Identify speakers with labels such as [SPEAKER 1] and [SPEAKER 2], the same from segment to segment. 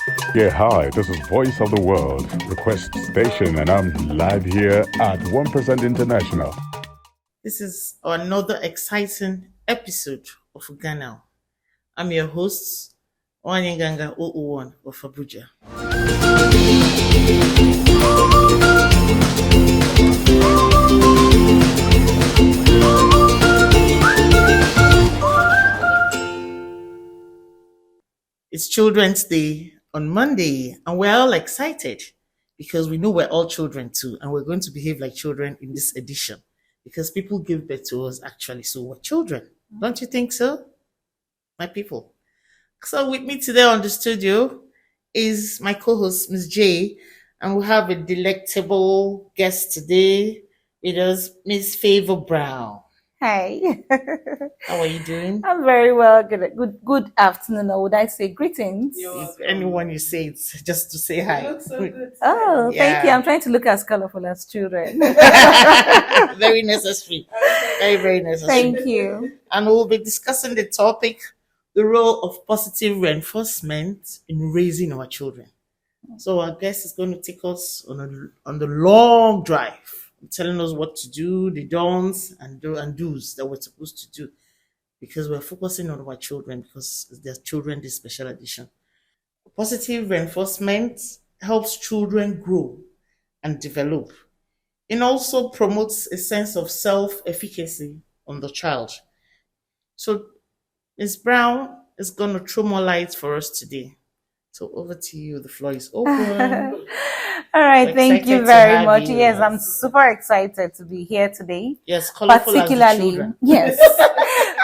[SPEAKER 1] Yeah, hi, this is Voice of the World, Request Station, and I'm live here at 1% International.
[SPEAKER 2] This is another exciting episode of Uganow. I'm your host, Wanyanganga 001 of Abuja. It's Children's Day on Monday, and we're all excited because we know we're all children too, and we're going to behave like children in this edition because people give birth to us actually, so we're children. Don't you think so, my people? So with me today on the studio is my co-host Miss J, and we have a delectable guest today with us, Miss Favor Brown.
[SPEAKER 3] Hi.
[SPEAKER 2] How are you doing?
[SPEAKER 3] I'm very well. Good afternoon, or would I say greetings?
[SPEAKER 2] If anyone you say it's just to say hi.
[SPEAKER 3] Oh,
[SPEAKER 2] Yeah.
[SPEAKER 3] thank you. I'm trying to look as colorful as children.
[SPEAKER 2] Very necessary. Very, very necessary.
[SPEAKER 3] Thank you.
[SPEAKER 2] And we'll be discussing the topic, the role of positive reinforcement in raising our children. So our guest is going to take us on the long drive, telling us what to do, the don'ts and do's that we're supposed to do, because we're focusing on our children because they're children this special edition. Positive reinforcement helps children grow and develop. It also promotes a sense of self-efficacy on the child. So Ms. Brown is going to throw more light for us today. So over to you. The floor is open.
[SPEAKER 3] All right.
[SPEAKER 2] We're
[SPEAKER 3] Thank you
[SPEAKER 2] excited to
[SPEAKER 3] very
[SPEAKER 2] have
[SPEAKER 3] much.
[SPEAKER 2] you.
[SPEAKER 3] Yes, I'm super excited to be here today.
[SPEAKER 2] Yes, colorful as the
[SPEAKER 3] Particularly,
[SPEAKER 2] children.
[SPEAKER 3] yes,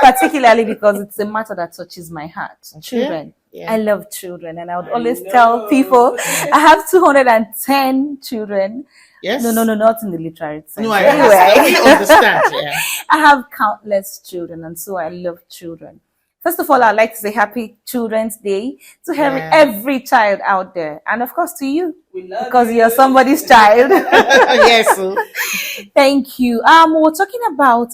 [SPEAKER 3] particularly because it's a matter that touches my heart. Children.
[SPEAKER 2] Yeah.
[SPEAKER 3] I love children, and I would always tell people I have 210 children.
[SPEAKER 2] Yes.
[SPEAKER 3] No, not in the literary sense.
[SPEAKER 2] No, I
[SPEAKER 3] Anyway.
[SPEAKER 2] we understand. Yeah.
[SPEAKER 3] I have countless children, and so I love children. First of all, I'd like to say Happy Children's Day to every child out there, and of course to you, because you're somebody's child.
[SPEAKER 2] Yes. So.
[SPEAKER 3] Thank you. We're talking about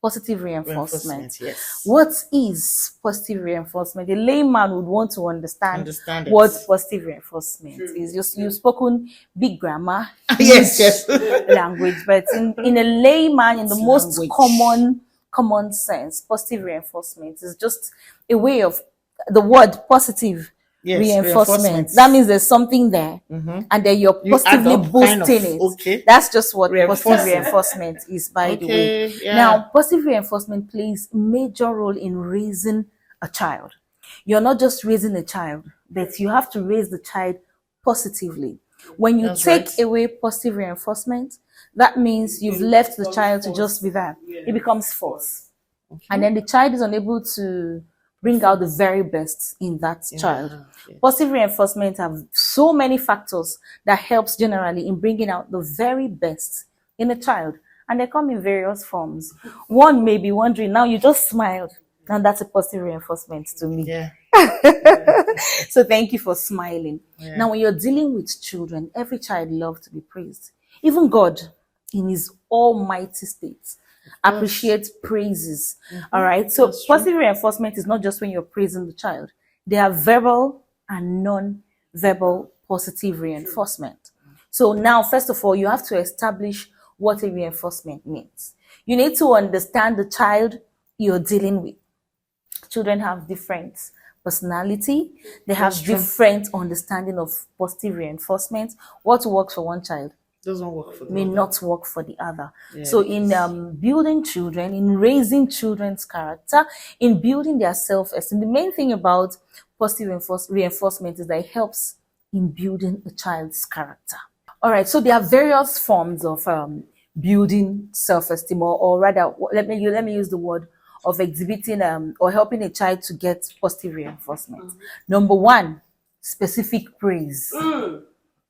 [SPEAKER 3] positive reinforcement.
[SPEAKER 2] Yes.
[SPEAKER 3] What is positive reinforcement? A layman would want to understand
[SPEAKER 2] it.
[SPEAKER 3] what positive reinforcement is. You've spoken big grammar,
[SPEAKER 2] yes.
[SPEAKER 3] language, but in a layman, in the most common sense, positive reinforcement is just a way of the word positive reinforcement. That means there's something there, and then you're positively boosting it.
[SPEAKER 2] Okay.
[SPEAKER 3] That's just what positive reinforcement is, by the way.
[SPEAKER 2] Yeah.
[SPEAKER 3] Now, positive reinforcement plays a major role in raising a child. You're not just raising a child, but you have to raise the child positively. When you take away positive reinforcement, that means you've left the child to just be there. It becomes false. Okay. And then the child is unable to bring out the very best in that child. Okay. Positive reinforcement have so many factors that helps generally in bringing out the very best in a child. And they come in various forms. One may be wondering, now you just smiled, and that's a positive reinforcement to me.
[SPEAKER 2] Yeah.
[SPEAKER 3] So thank you for smiling.
[SPEAKER 2] Yeah.
[SPEAKER 3] Now, when you're dealing with children, every child loves to be praised. Even God, in his almighty state, appreciates praises. All right. So positive reinforcement is not just when you're praising the child. There are verbal and non-verbal positive reinforcement. So now, first of all, you have to establish what a reinforcement means. You need to understand the child you're dealing with. Children have different personality. They have different understanding of positive reinforcement. What works for one child
[SPEAKER 2] doesn't work for
[SPEAKER 3] may not work for the other. So in building children, in raising children's character, in building their self-esteem, the main thing about positive reinforcement is that it helps in building a child's character. All right, so there are various forms of building self-esteem, or rather, let me use the word of exhibiting or helping a child to get positive reinforcement. Number one, specific praise.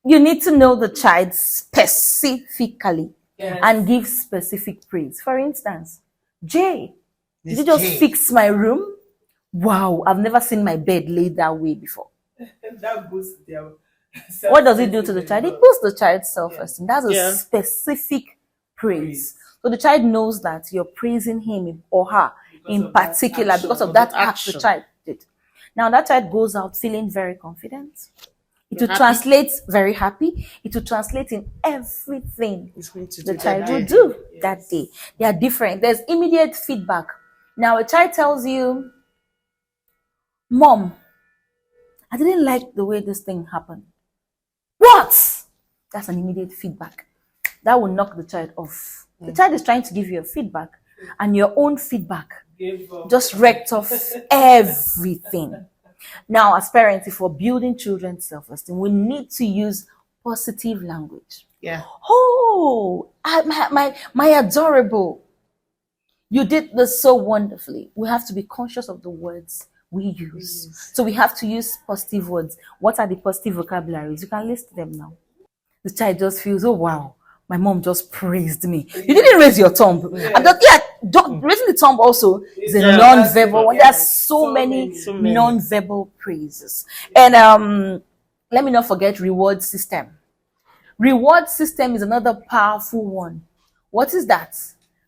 [SPEAKER 3] You need to know the child specifically and give specific praise. For instance, Jay, did you just fix my room? Wow, I've never seen my bed laid that way before.
[SPEAKER 4] That boosts their
[SPEAKER 3] What does it do to the child? It boosts the child's self-esteem. That's a specific praise. So the child knows that you're praising him or her in particular because of that act the child did. Now that child goes out feeling very confident. It will
[SPEAKER 2] Happy.
[SPEAKER 3] translate very happy. It will translate in everything
[SPEAKER 2] It's going to
[SPEAKER 3] the
[SPEAKER 2] do
[SPEAKER 3] child
[SPEAKER 2] that
[SPEAKER 3] will
[SPEAKER 2] day.
[SPEAKER 3] do that day. They are different. There's immediate feedback. Now a child tells you, Mom, I didn't like the way this thing happened. What? That's an immediate feedback. That will knock the child off. The child is trying to give you a feedback, and your own feedback just wrecked off everything. Now, as parents, if we're building children's self-esteem, we need to use positive language.
[SPEAKER 2] Yeah.
[SPEAKER 3] Oh, my adorable. You did this so wonderfully. We have to be conscious of the words we use. So we have to use positive words. What are the positive vocabularies? You can list them now. The child just feels, oh wow, my mom just praised me. You didn't raise your thumb. And raising the thumb also is a non-verbal one. There are so many non-verbal praises. And let me not forget reward system. Reward system is another powerful one. What is that?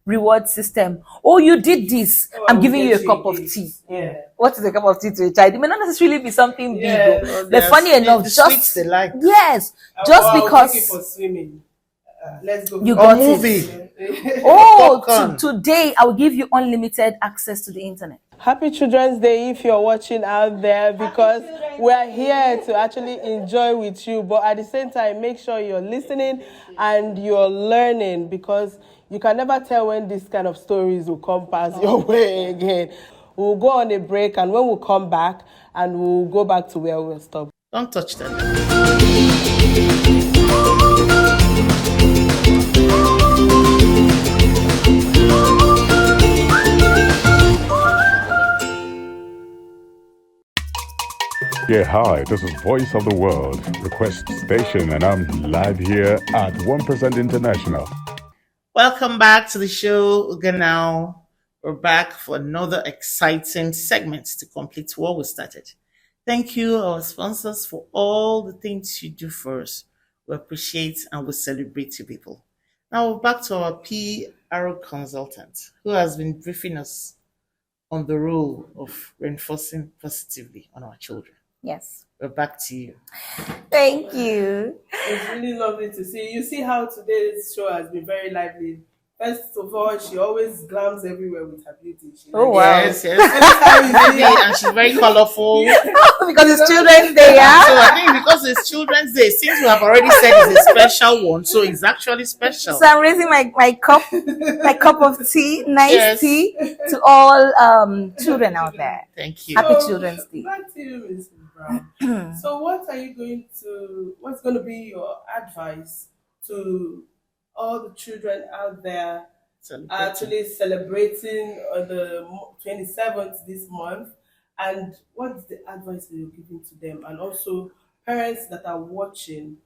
[SPEAKER 3] Reward system. Oh, you did this. I'm giving you a cup of tea.
[SPEAKER 4] Yeah.
[SPEAKER 3] What is a cup of tea to a child? It may not necessarily be something big.
[SPEAKER 2] Well,
[SPEAKER 3] But funny enough,
[SPEAKER 2] the
[SPEAKER 3] just
[SPEAKER 2] sweets they like.
[SPEAKER 3] yes,
[SPEAKER 4] I'll take it
[SPEAKER 3] because
[SPEAKER 4] for swimming. Let's go.
[SPEAKER 3] you
[SPEAKER 2] Or
[SPEAKER 3] got
[SPEAKER 2] movie.
[SPEAKER 3] it. Oh,
[SPEAKER 2] Popcorn.
[SPEAKER 3] today I will give you unlimited access to the internet.
[SPEAKER 4] Happy Children's Day if you're watching out there, because we are here to actually enjoy with you, but at the same time make sure you're listening and you're learning, because you can never tell when these kind of stories will come past your way again. We'll go on a break, and when we come back, and we'll go back to where we'll stop.
[SPEAKER 2] Don't touch them.
[SPEAKER 1] Yeah, hi, this is Voice of the World, Request Station, and I'm live here at 1% International.
[SPEAKER 2] Welcome back to the show, Uganow. We're back for another exciting segment to complete what we started. Thank you, our sponsors, for all the things you do for us. We appreciate and we celebrate you people. Now we're back to our PR consultant, who has been briefing us on the role of reinforcing positively on our children.
[SPEAKER 3] Yes.
[SPEAKER 2] We're back to you.
[SPEAKER 3] Thank you.
[SPEAKER 4] It's really lovely to see. You see how today's show has been very lively. First of all, she always glams everywhere with her beauty.
[SPEAKER 3] Oh, wow.
[SPEAKER 2] Yes. And she's very colorful.
[SPEAKER 3] Because it's Children's Day,
[SPEAKER 2] So
[SPEAKER 3] yeah?
[SPEAKER 2] I think because it's Children's Day, since we have already said it's a special one, so it's actually special.
[SPEAKER 3] So I'm raising my cup of tea, nice
[SPEAKER 2] Yes.
[SPEAKER 3] tea, to all children out there.
[SPEAKER 2] Thank you.
[SPEAKER 3] Happy Children's Day.
[SPEAKER 4] Back to you, Ms. Brown. So what's going to be your advice to all the children out there actually celebrating on the 27th this month, and what's the advice that you're giving to them? And also parents that are watching,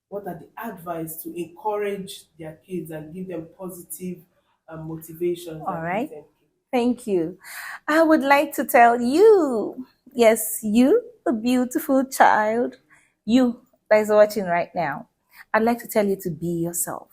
[SPEAKER 4] what are the advice to encourage their kids and give them positive motivation?
[SPEAKER 3] All right. Thank you. I would like to tell you, yes, you, the beautiful child, you that is watching right now, I'd like to tell you to be yourself.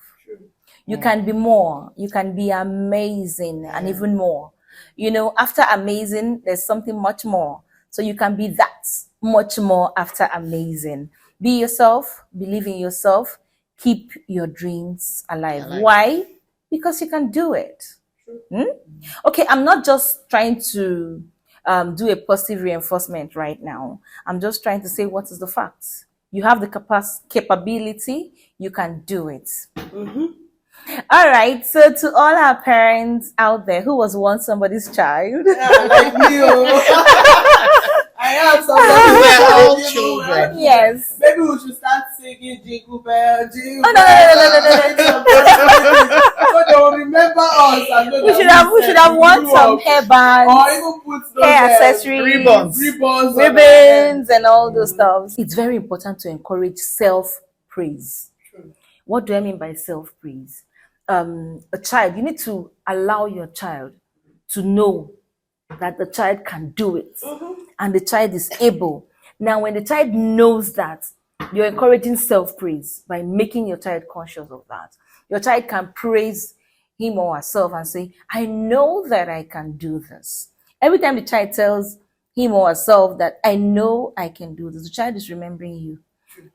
[SPEAKER 3] You can be more. You can be amazing and even more. You know, after amazing, there's something much more. So you can be that much more after amazing. Be yourself. Believe in yourself. Keep your dreams alive. Why? Because you can do it. Okay, I'm not just trying to do a positive reinforcement right now. I'm just trying to say what is the fact. You have the capability. You can do it. All right, so to all our parents out there who was once somebody's child,
[SPEAKER 4] Like you. I am somebody.
[SPEAKER 2] We're all children.
[SPEAKER 3] yes.
[SPEAKER 4] Maybe we should start singing Jingle Bell, Jingle
[SPEAKER 3] Oh,
[SPEAKER 4] Bell. So they will remember us. And know
[SPEAKER 3] We
[SPEAKER 4] that
[SPEAKER 3] should have worn some
[SPEAKER 4] or
[SPEAKER 3] hairbands,
[SPEAKER 4] even put those
[SPEAKER 3] hair accessories,
[SPEAKER 2] ribbons.
[SPEAKER 3] ribbons, and all those stuff. It's very important to encourage self-praise. What do I mean by self-praise? A child, you need to allow your child to know that the child can do it and the child is able. Now, when the child knows that, you're encouraging self-praise by making your child conscious of that. Your child can praise him or herself and say, I know that I can do this. Every time the child tells him or herself that I know I can do this. The child is remembering you.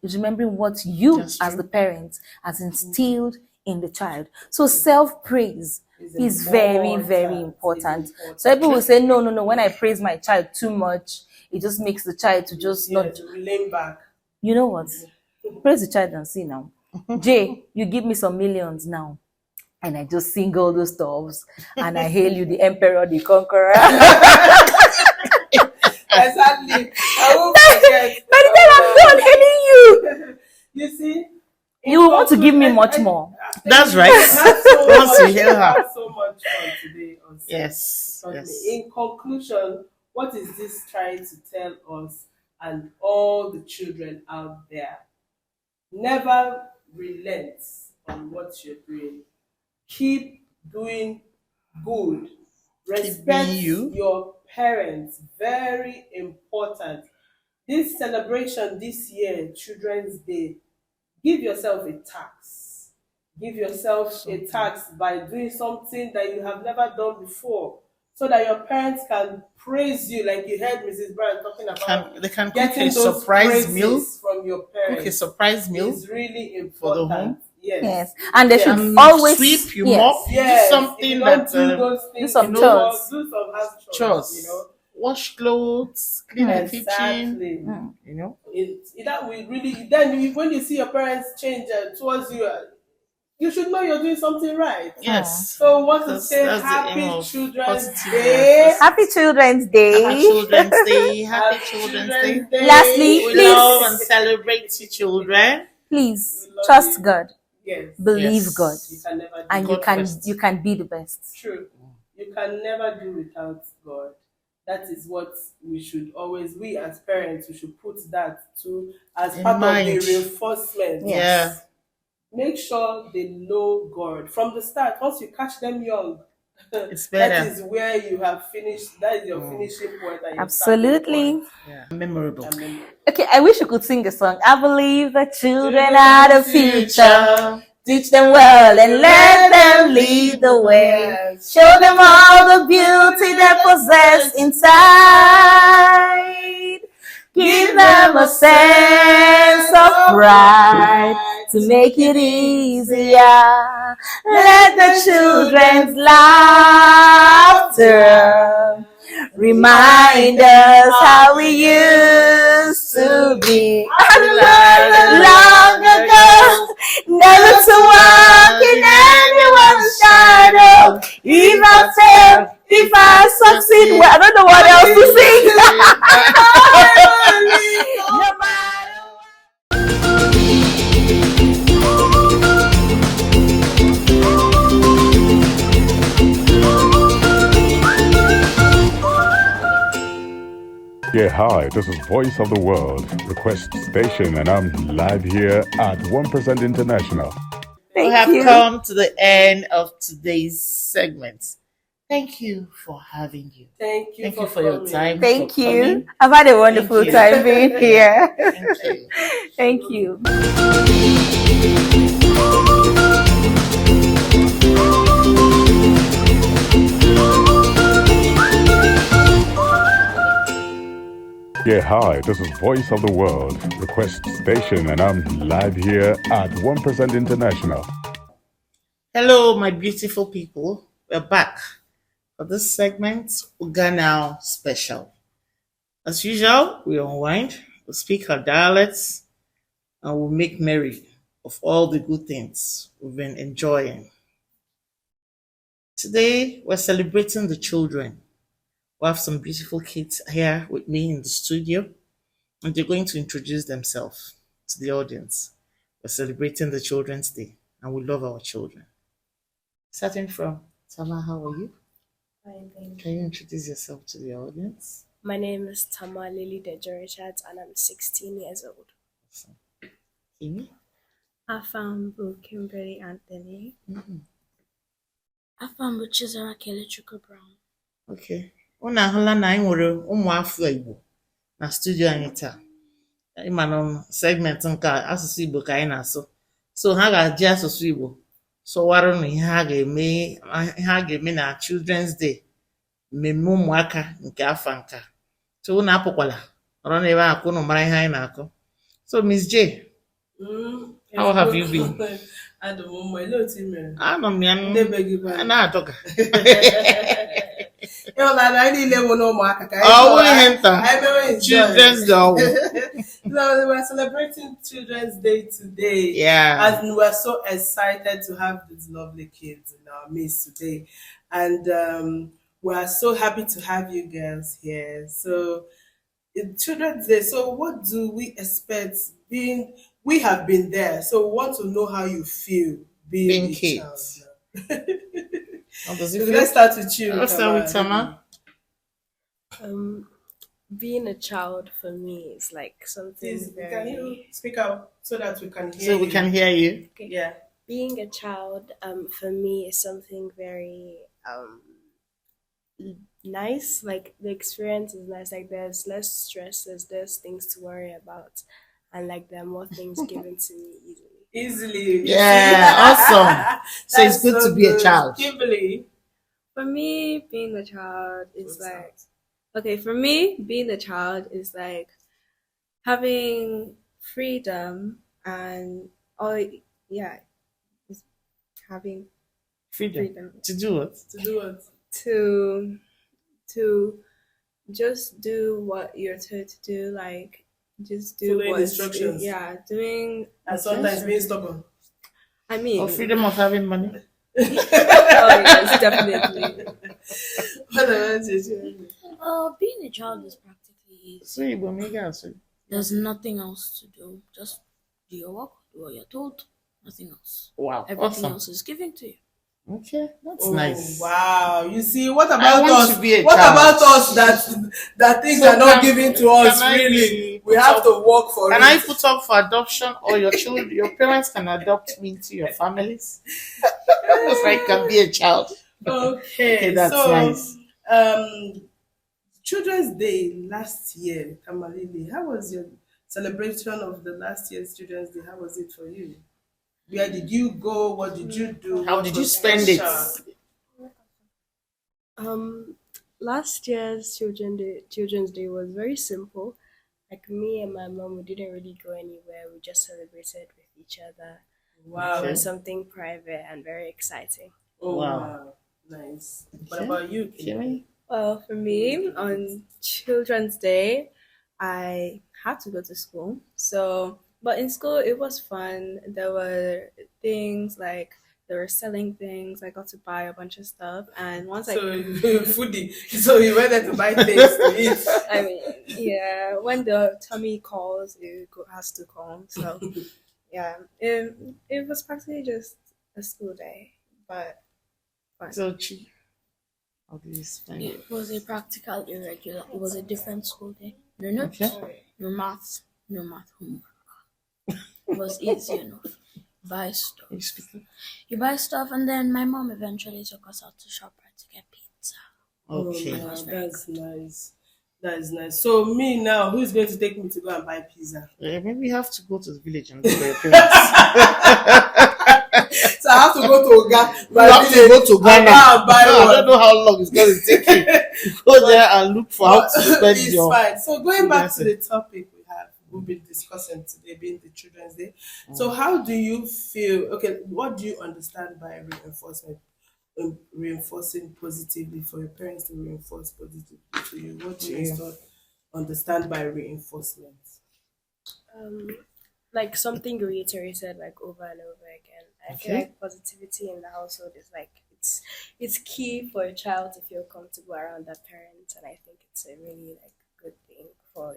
[SPEAKER 3] Is remembering what you as the parent has instilled in the child. So self-praise is very, very important. So people will say, no. When I praise my child too much, it just makes the child to just not
[SPEAKER 4] lean back.
[SPEAKER 3] You know what? Praise the child and see now. Jay, you give me some millions now. And I just sing all those stuffs and I hail you the emperor, the conqueror.
[SPEAKER 4] Exactly. I won't forget.
[SPEAKER 3] By the time I'm done hailing you,
[SPEAKER 4] You see?
[SPEAKER 3] you will want to give me much more.
[SPEAKER 2] That's right.
[SPEAKER 4] Once you hear her. So much fun today.
[SPEAKER 2] Yes.
[SPEAKER 4] In conclusion, what is this trying to tell us and all the children out there? Never relent on what you're doing. Keep doing good. Respect your parents. Very important. This celebration this year, Children's Day, give yourself a tax. Give yourself a tax by doing something that you have never done before, so that your parents can praise you, like you heard Mrs. Brown talking about.
[SPEAKER 2] They can
[SPEAKER 4] getting
[SPEAKER 2] cook a
[SPEAKER 4] those
[SPEAKER 2] surprise meal
[SPEAKER 4] from your parents.
[SPEAKER 2] Cook a surprise meal
[SPEAKER 4] is really important
[SPEAKER 2] for the home.
[SPEAKER 3] Yes. And they should always
[SPEAKER 2] sweep, you mop, do something that
[SPEAKER 3] do some
[SPEAKER 4] chores.
[SPEAKER 3] Do
[SPEAKER 4] some house
[SPEAKER 2] chores.
[SPEAKER 4] You know,
[SPEAKER 2] wash clothes, clean the kitchen. You know,
[SPEAKER 4] that we really. Then when you see your parents change towards you, you should know you're doing something right.
[SPEAKER 2] Yes.
[SPEAKER 4] So what to say? Happy Children's
[SPEAKER 3] Day. Happy Children's Day.
[SPEAKER 2] Happy Children's Day. Happy Children's Day.
[SPEAKER 3] Lastly,
[SPEAKER 2] we
[SPEAKER 3] please
[SPEAKER 2] love and celebrate your children.
[SPEAKER 3] Please trust God.
[SPEAKER 4] Yes.
[SPEAKER 3] Believe God.
[SPEAKER 4] You can never do
[SPEAKER 3] and
[SPEAKER 4] God
[SPEAKER 3] you can be the best.
[SPEAKER 4] True. You can never do without God. That is what we as parents, we should put that to as part of the reinforcement.
[SPEAKER 2] Yeah.
[SPEAKER 4] Make sure they know God from the start. Once you catch them young,
[SPEAKER 2] it's better.
[SPEAKER 4] That is where you have finished. That is your finishing point.
[SPEAKER 3] Absolutely.
[SPEAKER 2] Yeah. Memorable.
[SPEAKER 3] Okay, I wish you could sing a song. I believe the children are the future. Teach them well and let them lead the way.
[SPEAKER 4] Yes.
[SPEAKER 3] Show them all the beauty they possess inside. Give them a sense of pride to make it easier. Let the children's laughter remind us how we used to be long ago. Never to walk in anyone's shadow. If I fail, if I succeed, well, I don't know what else to sing. No matter
[SPEAKER 1] Yeah, hi, this is Voice of the World, Request Station, and I'm live here at 1% International.
[SPEAKER 2] We have come to the end of today's segment. Thank you for having you.
[SPEAKER 4] Thank you
[SPEAKER 2] for your time.
[SPEAKER 3] Thank you. I've had a wonderful time being here.
[SPEAKER 2] Thank you.
[SPEAKER 3] Thank you.
[SPEAKER 1] Yeah, hi, this is Voice of the World, Request Station, and I'm live here at 1% International.
[SPEAKER 2] Hello, my beautiful people. We're back for this segment, Uganow special. As usual, we unwind, we'll speak our dialects, and we'll make merry of all the good things we've been enjoying. Today, we're celebrating the children. We have some beautiful kids here with me in the studio, and they're going to introduce themselves to the audience. We're celebrating the Children's Day, and we love our children. Starting from Tama, how are you?
[SPEAKER 5] Fine, thank
[SPEAKER 2] Can you introduce yourself to the audience?
[SPEAKER 5] My name is Tama Lily Dejo Richards, and I'm 16 years old.
[SPEAKER 2] Awesome. Kimi?
[SPEAKER 5] Afam bụ Kimberly Anthony.
[SPEAKER 2] Mm-hmm.
[SPEAKER 5] Afam bụ Chizara Kelechukwu Brown.
[SPEAKER 2] Okay. Unu ahụla na anyị nwere ụmụafọ Igbo na studio anyị taa. Ịma segment nke asụsụ Igbo ka anyị na-asụ. So ha ga-eji asụsụ Igbo sọwara unu ihe ha ga-eme na Children's Day, mmemme ụmụaka nke afọ nka So unu apụkwala. Ọrụ na ebe a ka unu mara ihe anyị na-akọ. So Miss J, how have you been?
[SPEAKER 4] I don't know my little team.
[SPEAKER 2] Anọ m ya na-adọga.
[SPEAKER 4] I didn't know no more.
[SPEAKER 2] Oh, Children's Day.
[SPEAKER 4] So we're celebrating Children's Day today.
[SPEAKER 2] Yeah.
[SPEAKER 4] And we're so excited to have these lovely kids in our midst today. And we're so happy to have you girls here. So in Children's Day, so what do we expect we have been there, so we want to know how you feel being
[SPEAKER 2] kids.
[SPEAKER 4] Let's start with you.
[SPEAKER 2] Let's start with Tama.
[SPEAKER 5] Being a child for me is like something very...
[SPEAKER 4] Can you speak out so that we can hear you?
[SPEAKER 2] So we can hear you.
[SPEAKER 5] Okay.
[SPEAKER 4] Yeah.
[SPEAKER 5] Being a child for me is something very nice. Like the experience is nice. Like there's less stress, there's less things to worry about, and like there are more things given to me
[SPEAKER 4] easily.
[SPEAKER 2] Yeah, awesome. So it's good to be a child.
[SPEAKER 4] Kimberly.
[SPEAKER 6] For me, being a child is for me, being a child is like having freedom and having
[SPEAKER 2] Freedom. To do what?
[SPEAKER 6] To just do what you're told to do, like just do
[SPEAKER 4] following instructions.
[SPEAKER 6] Doing.
[SPEAKER 4] And sometimes being stubborn.
[SPEAKER 6] I mean,
[SPEAKER 2] or freedom of having money.
[SPEAKER 6] Oh yes, definitely.
[SPEAKER 7] Being a child is practically easy. There's nothing else to do. Just do your work, do what you're told, nothing else.
[SPEAKER 2] Wow.
[SPEAKER 7] Everything
[SPEAKER 2] Awesome.
[SPEAKER 7] else is given to you.
[SPEAKER 2] Okay, that's nice.
[SPEAKER 4] Wow. You see, what about us?
[SPEAKER 2] To be a
[SPEAKER 4] what
[SPEAKER 2] child.
[SPEAKER 4] about us that things are not given to us really? We have to work for it.
[SPEAKER 2] Can I put up for adoption, or your children, your parents can adopt me into your families? It's like can be a child.
[SPEAKER 4] Okay,
[SPEAKER 2] that's nice.
[SPEAKER 4] Children's Day last year, Kamalili, how was your celebration of the last year's Children's Day? How was it for you? Where did you go? What did you do?
[SPEAKER 2] How did you spend it?
[SPEAKER 5] Last year's Children's Day was very simple. Like me and my mom, we didn't really go anywhere. We just celebrated with each other.
[SPEAKER 4] Wow.
[SPEAKER 5] It was something private and very exciting.
[SPEAKER 4] Oh, wow. Nice. What about you, Kimmy?
[SPEAKER 6] Well, for me, on Children's Day, I had to go to school. But in school, it was fun. There were things like they were selling things. I got to buy a bunch of stuff. And once
[SPEAKER 4] foodie. So you went there to buy things to eat.
[SPEAKER 6] I mean, yeah, when the tummy calls, it has to come. So, yeah, it was practically just a school day, but fun.
[SPEAKER 2] So cheap. How do you spend it?
[SPEAKER 7] It was a practical irregular. It was a different school day. No notes, no maths, no math homework. It was easy enough. Buy stuff. You buy stuff, and then my mom eventually took us out to ShopRite to get pizza.
[SPEAKER 2] Okay.
[SPEAKER 4] Oh, that's nice. That is nice. So me now, who's going to take me to go and buy pizza?
[SPEAKER 2] Yeah, maybe we have to go to the village and do your parents.
[SPEAKER 4] So I have to go to Uganow.
[SPEAKER 2] You have to go to Ghana.
[SPEAKER 4] I
[SPEAKER 2] don't know how long it's going to take you. Go there and look for how to spend
[SPEAKER 4] it's
[SPEAKER 2] your...
[SPEAKER 4] fine. So going back to the topic we've been discussing today, being the Children's Day. So how do you feel? Okay, what do you understand by reinforcement? Reinforcing positively, for your parents to reinforce positively to you. What do you understand by reinforcement?
[SPEAKER 5] Like something reiterated like over and over again. I feel like positivity in the household is like it's key for a child to feel comfortable around their parents, and I think it's a really like good thing for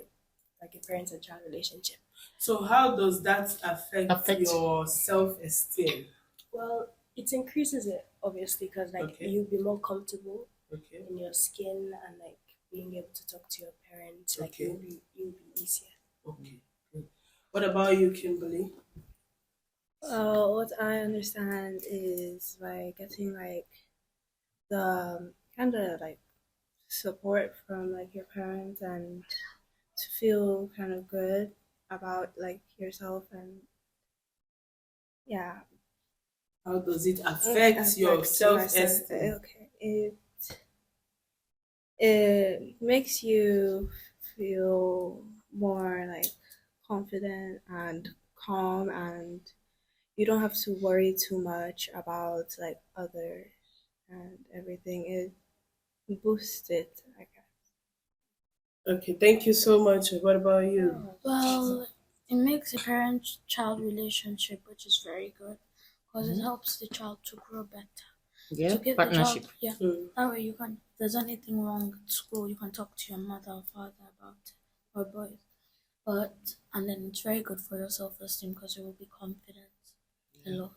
[SPEAKER 5] like a parent and child relationship.
[SPEAKER 4] So how does that affect your self-esteem?
[SPEAKER 5] Well, it increases it obviously because like you'll be more comfortable in your skin, and like being able to talk to your parents, like you'll be easier.
[SPEAKER 4] Okay. Good. What about you, Kimberly?
[SPEAKER 6] What I understand is like getting like the kind of like support from like your parents, and to feel kind of good about like yourself, and
[SPEAKER 4] how does it affect your self-esteem?
[SPEAKER 6] It makes you feel more like confident and calm, and you don't have to worry too much about like others and everything. It boosts it, I guess.
[SPEAKER 4] Okay, thank you so much. What about you?
[SPEAKER 7] Well, it makes a parent-child relationship, which is very good, because it helps the child to grow better.
[SPEAKER 2] Yeah,
[SPEAKER 7] To give the
[SPEAKER 2] partnership.
[SPEAKER 7] child, yeah, that way you can. If there's anything wrong at school, you can talk to your mother or father about it, or both. But and then it's very good for your self-esteem because you will be confident a lot.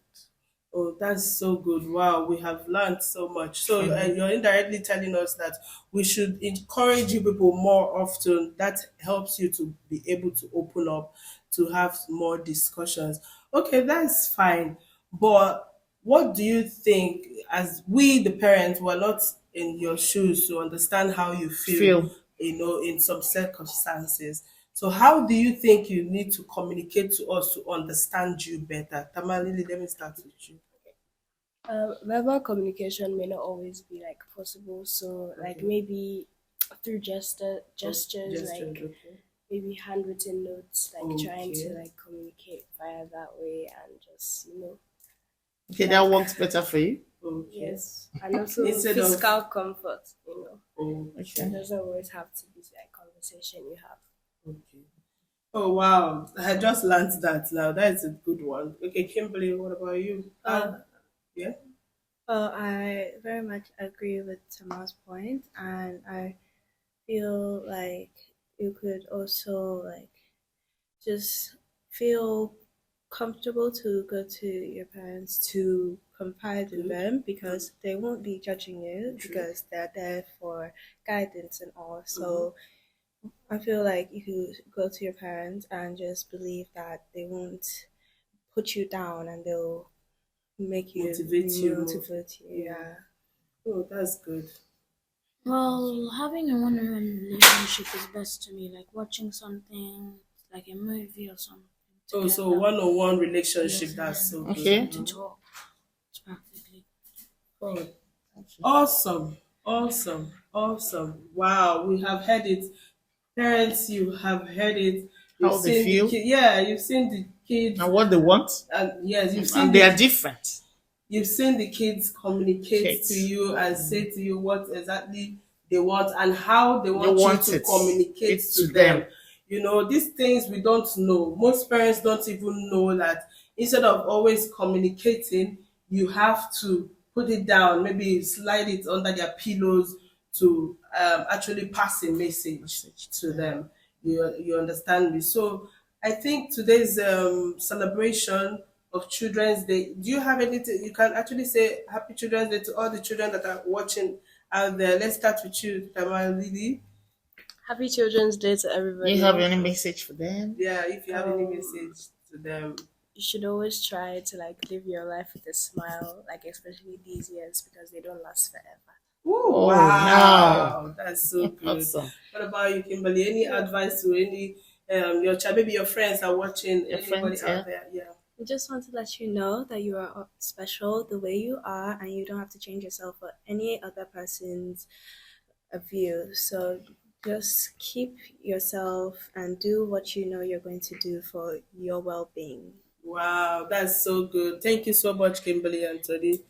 [SPEAKER 4] Oh, that's so good. Wow, we have learned so much. So you're indirectly telling us that we should encourage you people more often. That helps you to be able to open up, to have more discussions. Okay, that's fine. But what do you think, as we, the parents, were not in your shoes to understand how you feel,
[SPEAKER 2] Feel.
[SPEAKER 4] in some circumstances? So how do you think you need to communicate to us to understand you better? Tamalili, let me start with you.
[SPEAKER 5] Verbal communication may not always be like possible, so like maybe through gestures,
[SPEAKER 4] Gestures,
[SPEAKER 5] like
[SPEAKER 4] okay.
[SPEAKER 5] maybe handwritten notes, like trying to
[SPEAKER 4] Okay.
[SPEAKER 5] like communicate via that way, and just
[SPEAKER 2] Okay, that works better for you.
[SPEAKER 4] Okay.
[SPEAKER 5] yes, and also
[SPEAKER 4] Instead of-
[SPEAKER 5] physical comfort.
[SPEAKER 4] Okay.
[SPEAKER 5] It doesn't always have to be like conversation you have.
[SPEAKER 4] Okay. Oh wow. I just learned that now. That is a good one. Okay, Kimberly, what about you? Yeah.
[SPEAKER 6] I very much agree with Tama's point, and I feel like you could also like just feel comfortable to go to your parents to confide in them because they won't be judging you because they're there for guidance and all. So I feel like you could go to your parents and just believe that they won't put you down and they'll make you motivate you. Yeah.
[SPEAKER 4] Oh, that's good.
[SPEAKER 7] Well, having a one-on-one relationship is best to me, like watching something like a movie or something.
[SPEAKER 4] Oh, so
[SPEAKER 7] together.
[SPEAKER 4] one-on-one relationship,
[SPEAKER 7] Yes,
[SPEAKER 4] that's so
[SPEAKER 7] and
[SPEAKER 4] good.
[SPEAKER 2] Okay.
[SPEAKER 7] to talk. It's practically.
[SPEAKER 4] Oh, awesome. Awesome. Awesome. Wow, we have heard it. Parents, you have heard it. You've
[SPEAKER 2] How they
[SPEAKER 4] seen
[SPEAKER 2] feel.
[SPEAKER 4] the yeah, you've seen the kids,
[SPEAKER 2] And what they want.
[SPEAKER 4] and yes,
[SPEAKER 2] And they are different.
[SPEAKER 4] you've seen the kids communicate
[SPEAKER 2] Kids.
[SPEAKER 4] to you and say to you what exactly they want and how they want
[SPEAKER 2] want
[SPEAKER 4] you to
[SPEAKER 2] it.
[SPEAKER 4] communicate
[SPEAKER 2] It's
[SPEAKER 4] to
[SPEAKER 2] to
[SPEAKER 4] them.
[SPEAKER 2] them.
[SPEAKER 4] These things we don't know. Most parents don't even know that instead of always communicating, you have to put it down, maybe slide it under their pillows to actually pass a message to them. You understand me? So I think today's celebration of Children's Day. Do you have anything you can actually say Happy Children's Day to all the children that are watching out there? Let's start with you, Tamalili.
[SPEAKER 5] Happy Children's Day to
[SPEAKER 2] Do
[SPEAKER 5] everybody.
[SPEAKER 2] you have any message for them?
[SPEAKER 4] Yeah, if you have any message to them.
[SPEAKER 5] You should always try to like live your life with a smile, like especially these years because they don't last forever.
[SPEAKER 4] Ooh,
[SPEAKER 2] Oh,
[SPEAKER 4] wow, that's so good.
[SPEAKER 2] Awesome.
[SPEAKER 4] What about you, Kimberly? Any advice to any your child? Maybe your friends are watching.
[SPEAKER 2] Your
[SPEAKER 4] Anybody
[SPEAKER 2] friends,
[SPEAKER 4] out there? Yeah.
[SPEAKER 6] I just want to let you know that you are special the way you are, and you don't have to change yourself for any other person's view. So just keep yourself and do what you know you're going to do for your well-being.
[SPEAKER 4] Wow, that's so good. Thank you so much, Kimberly and Tony.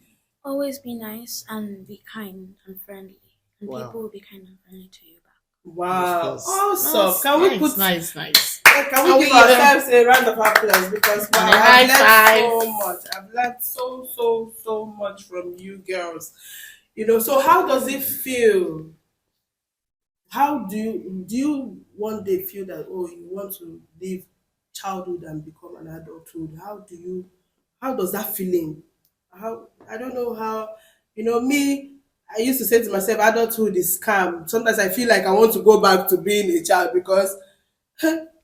[SPEAKER 7] Always be nice and be kind and friendly, and
[SPEAKER 2] Wow.
[SPEAKER 7] people will be kind and friendly to you back.
[SPEAKER 4] Wow,
[SPEAKER 2] Yes.
[SPEAKER 4] awesome. Can we put
[SPEAKER 2] nice?
[SPEAKER 4] Can we give ourselves a round of applause because wow,
[SPEAKER 2] And a
[SPEAKER 4] I've
[SPEAKER 2] high
[SPEAKER 4] learned
[SPEAKER 2] five.
[SPEAKER 4] so much. I've learned so much from you girls. So how does it feel? How do you one day feel that you want to leave childhood and become an adulthood? How does that feeling? How I don't know how me. I used to say to myself, adulthood is scam. Sometimes I feel like I want to go back to being a child because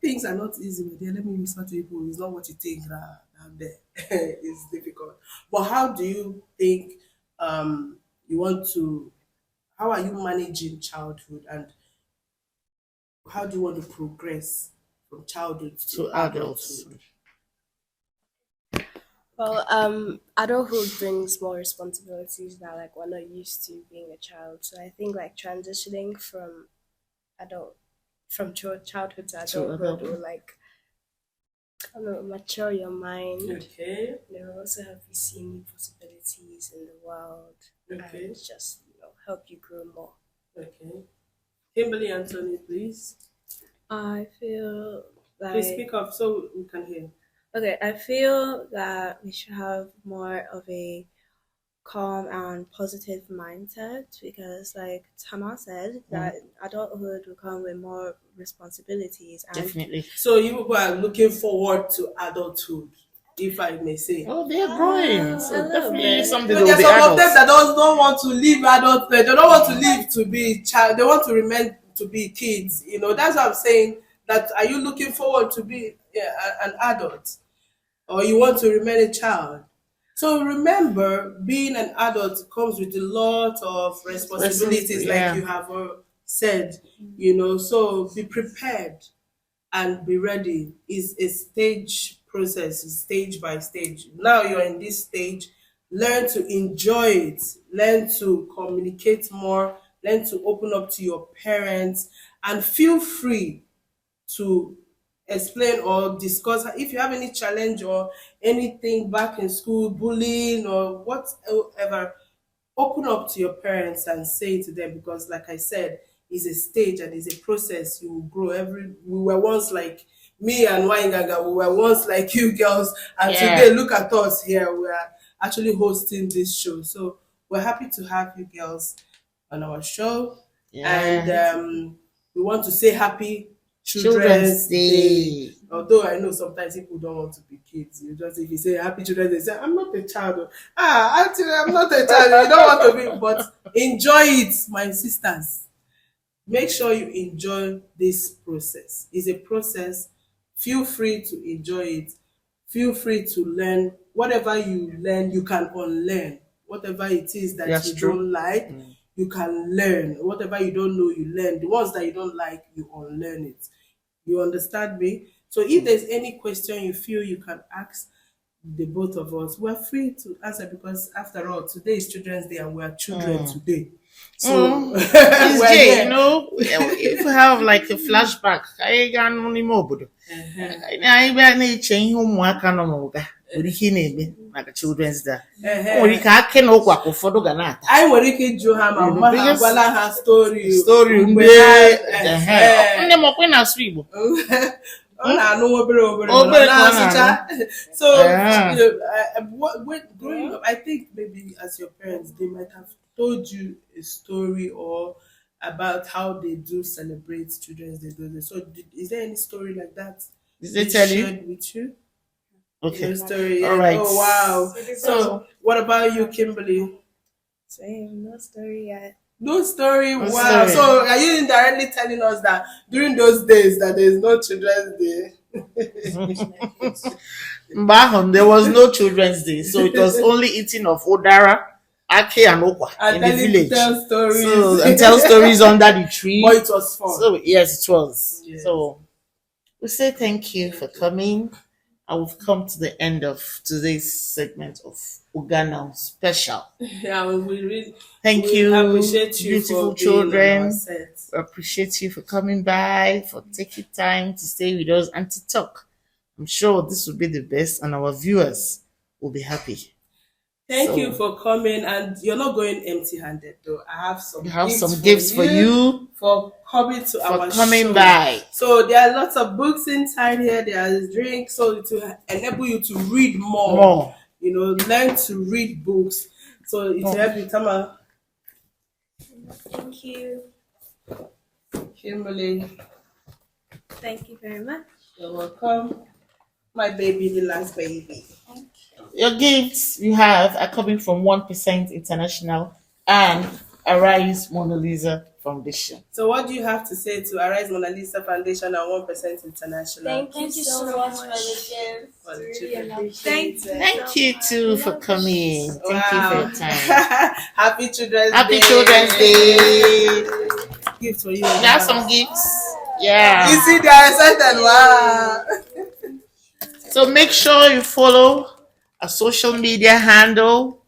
[SPEAKER 4] things are not easy. My dear, let me whisper to people. It's not what you think out there. It's difficult. But how do you think you want to? How are you managing childhood, and how do you want to progress from childhood
[SPEAKER 2] To adults.
[SPEAKER 4] adulthood?
[SPEAKER 5] Well, adulthood brings more responsibilities that like we're not used to being a child. So I think like transitioning from adult from childhood to
[SPEAKER 2] To
[SPEAKER 5] adulthood
[SPEAKER 2] adulthood.
[SPEAKER 5] will like mature your mind.
[SPEAKER 4] Okay.
[SPEAKER 5] They will also help you see new possibilities in the world
[SPEAKER 4] Okay.
[SPEAKER 5] and just help you grow more.
[SPEAKER 4] Okay. Kimberly Anthony, please.
[SPEAKER 6] I feel
[SPEAKER 4] Please
[SPEAKER 6] like
[SPEAKER 4] speak up so we can hear.
[SPEAKER 6] okay, I feel that we should have more of a calm and positive mindset because like Tama said that adulthood will come with more responsibilities and
[SPEAKER 2] Definitely.
[SPEAKER 4] So you people are looking forward to adulthood, if I may say.
[SPEAKER 2] Oh, they're growing. So
[SPEAKER 6] little
[SPEAKER 2] definitely
[SPEAKER 6] bit.
[SPEAKER 2] someday
[SPEAKER 4] But
[SPEAKER 2] they'll
[SPEAKER 4] there's
[SPEAKER 2] be
[SPEAKER 4] some of them
[SPEAKER 2] adults.
[SPEAKER 4] that don't want to leave adulthood. They don't want to live to be child. They want to remain to be kids. That's what I'm saying. That are you looking forward to be an adult, or you want to remain a child? So remember, being an adult comes with a lot of responsibilities,
[SPEAKER 2] Yeah.
[SPEAKER 4] like you have said. So be prepared and be ready. Is a stage process, it's stage by stage. Now you're in this stage, learn to enjoy it, learn to communicate more, learn to open up to your parents, and feel free to explain or discuss if you have any challenge or anything back in school, bullying or whatever. Open up to your parents and say it to them, because like I said, it's a stage and it's a process. You will grow. We were once like me and Waingaga, we were once like you girls, and today look at us here. We are actually hosting this show, so we're happy to have you girls on our show. And we want to say happy Children's Day. Although I know sometimes people don't want to be kids. If you say happy Children's Day, say I'm not a child. Actually I'm not a child. You don't want to be, but enjoy it, my sisters. Make sure you enjoy this process. It's a process. Feel free to enjoy it. Feel free to learn. Whatever you learn, you can unlearn. Whatever it is that you don't like, you can learn. Whatever you don't know, you learn. The ones that you don't like, you unlearn it. You understand me? So if there's any question you feel you can ask the both of us, we're free to answer, because after all, today is Children's Day and we are children today. So
[SPEAKER 2] It's Jay, if you have like a flashback, I got no more. I na-eche ihe ụmụaka nọ n'ụga nwere ike na-eme maka Children's Day. O nwere ike ake na ụkwa ka ụfọdụ ga na-ata.
[SPEAKER 4] Anyị nwere ike ịjụ ha ma mma ha gwala ha story
[SPEAKER 2] ndị nne m ọkwa na-asụ Igbo.
[SPEAKER 4] Ọ na-anụ obere na-asụcha. So growing up, I think maybe as your parents, they might have told you a story or about how they do celebrate Children's Day. So is there any story like that?
[SPEAKER 2] Did they tell you?
[SPEAKER 4] Shared with you?
[SPEAKER 2] Okay.
[SPEAKER 4] Story,
[SPEAKER 2] all right.
[SPEAKER 4] Oh wow. So what about you, Kimberly?
[SPEAKER 6] same, no story yet.
[SPEAKER 4] No story.
[SPEAKER 2] No
[SPEAKER 4] Wow.
[SPEAKER 2] story.
[SPEAKER 4] So are you indirectly telling us that during those days that there is no Children's Day?
[SPEAKER 2] There was no Children's Day, so it was only eating of Odara, Ake, and Okwa in the village.
[SPEAKER 4] Tell stories.
[SPEAKER 2] And tell stories under the tree.
[SPEAKER 4] But it was fun.
[SPEAKER 2] So yes, it was.
[SPEAKER 4] Yes.
[SPEAKER 2] So we say thank you for coming. And we've come to the end of today's segment of Uganow special.
[SPEAKER 4] Yeah, we really
[SPEAKER 2] Thank
[SPEAKER 4] we
[SPEAKER 2] you,
[SPEAKER 4] appreciate you
[SPEAKER 2] beautiful
[SPEAKER 4] for being on our
[SPEAKER 2] children.
[SPEAKER 4] set.
[SPEAKER 2] We appreciate you for coming by, for taking time to stay with us and to talk. I'm sure this will be the best, and our viewers will be happy.
[SPEAKER 4] Thank you for coming, and you're not going empty-handed though. I have some.
[SPEAKER 2] We have some gifts for you
[SPEAKER 4] for coming to our show.
[SPEAKER 2] by.
[SPEAKER 4] So there are lots of books inside here. There is drinks, so to enable you to read more. Learn to read books. So it will help you, Tama.
[SPEAKER 5] Thank you.
[SPEAKER 4] Kimberly,
[SPEAKER 6] Thank you very much.
[SPEAKER 4] you're welcome. My baby, the last baby.
[SPEAKER 2] Your gifts you have are coming from 1% International and Arise Mona Lisa Foundation.
[SPEAKER 4] So what do you have to say to Arise Mona Lisa Foundation and 1% International?
[SPEAKER 5] Thank you so much for the gift.
[SPEAKER 4] For the
[SPEAKER 5] Really
[SPEAKER 4] children.
[SPEAKER 5] appreciate it.
[SPEAKER 2] Thank you too for coming. Thank you for your time.
[SPEAKER 4] Happy Children's Day.
[SPEAKER 2] Happy Children's Day.
[SPEAKER 4] Gift for you.
[SPEAKER 2] You have some gifts? Yeah.
[SPEAKER 4] You see, they are excited. Wow.
[SPEAKER 2] So make sure you follow our social media handle,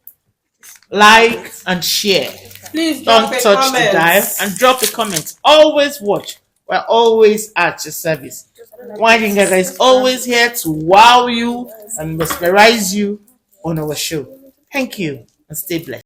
[SPEAKER 2] like and share.
[SPEAKER 4] Please
[SPEAKER 2] Don't
[SPEAKER 4] drop a
[SPEAKER 2] touch
[SPEAKER 4] comment.
[SPEAKER 2] the dial and drop a comment. Always watch We're always at your service. Wine Gaga is always here to wow you and mesmerize you on our show. Thank you and stay blessed.